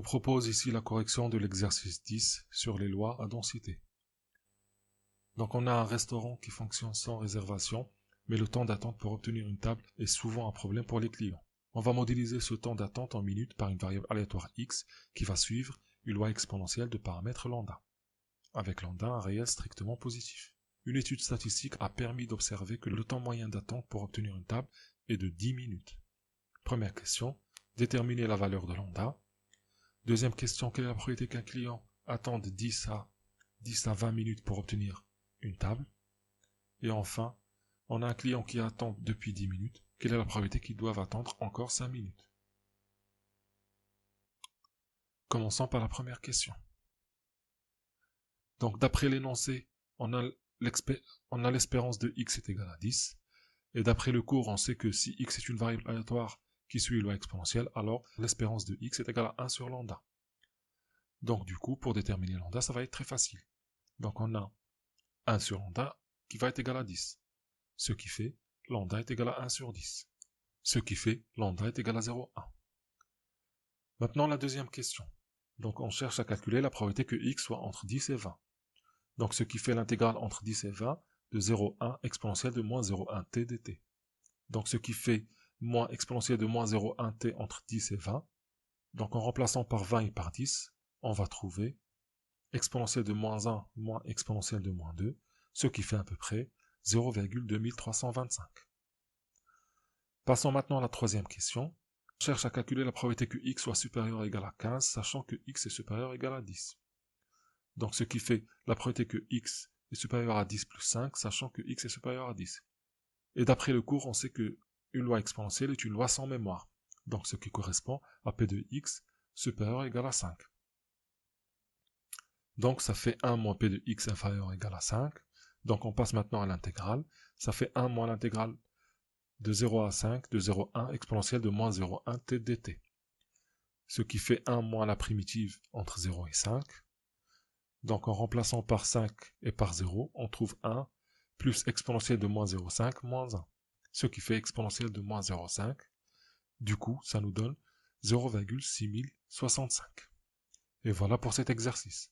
vous propose ici la correction de l'exercice 10 sur les lois à densité. Donc on a un restaurant qui fonctionne sans réservation, mais le temps d'attente pour obtenir une table est souvent un problème pour les clients. On va modéliser ce temps d'attente en minutes par une variable aléatoire x qui va suivre une loi exponentielle de paramètres lambda, avec lambda un réel strictement positif. Une étude statistique a permis d'observer que le temps moyen d'attente pour obtenir une table est de 10 minutes. Première question, déterminer la valeur de lambda. Deuxième question, quelle est la probabilité qu'un client attende 10 à 20 minutes pour obtenir une table? Et enfin, on a un client qui attend depuis 10 minutes. Quelle est la probabilité qu'il doive attendre encore 5 minutes? Commençons par la première question. Donc, d'après l'énoncé, on a l'espérance de x est égale à 10. Et d'après le cours, on sait que si x est une variable aléatoire qui suit une loi exponentielle, alors l'espérance de x est égale à 1 sur lambda. Donc, du coup, pour déterminer lambda, ça va être très facile. Donc, on a 1 sur lambda qui va être égal à 10. Ce qui fait lambda est égal à 1 sur 10. Ce qui fait lambda est égal à 0,1. Maintenant, la deuxième question. Donc, on cherche à calculer la probabilité que x soit entre 10 et 20. Donc, ce qui fait l'intégrale entre 10 et 20 de 0,1 exponentielle de moins 0,1 t dt. Donc, ce qui fait moins exponentielle de moins 0,1 t entre 10 et 20. Donc, en remplaçant par 20 et par 10, on va trouver exponentielle de moins 1 moins exponentielle de moins 2, ce qui fait à peu près 0,2325. Passons maintenant à la troisième question. On cherche à calculer la probabilité que x soit supérieur ou égal à 15, sachant que x est supérieur ou égal à 10. Donc ce qui fait la probabilité que x est supérieur à 10 plus 5, sachant que x est supérieur à 10. Et d'après le cours, on sait que une loi exponentielle est une loi sans mémoire. Donc ce qui correspond à p de x supérieur ou égal à 5. Donc ça fait 1 moins p de x inférieur ou égal à 5. Donc on passe maintenant à l'intégrale. Ça fait 1 moins l'intégrale de 0 à 5 de 0,1 exponentielle de moins 0,1 t dt. Ce qui fait 1 moins la primitive entre 0 et 5. Donc en remplaçant par 5 et par 0, on trouve 1 plus exponentielle de moins 0,5 moins 1. Ce qui fait exponentielle de moins 0,5. Du coup, ça nous donne 0,6065. Et voilà pour cet exercice.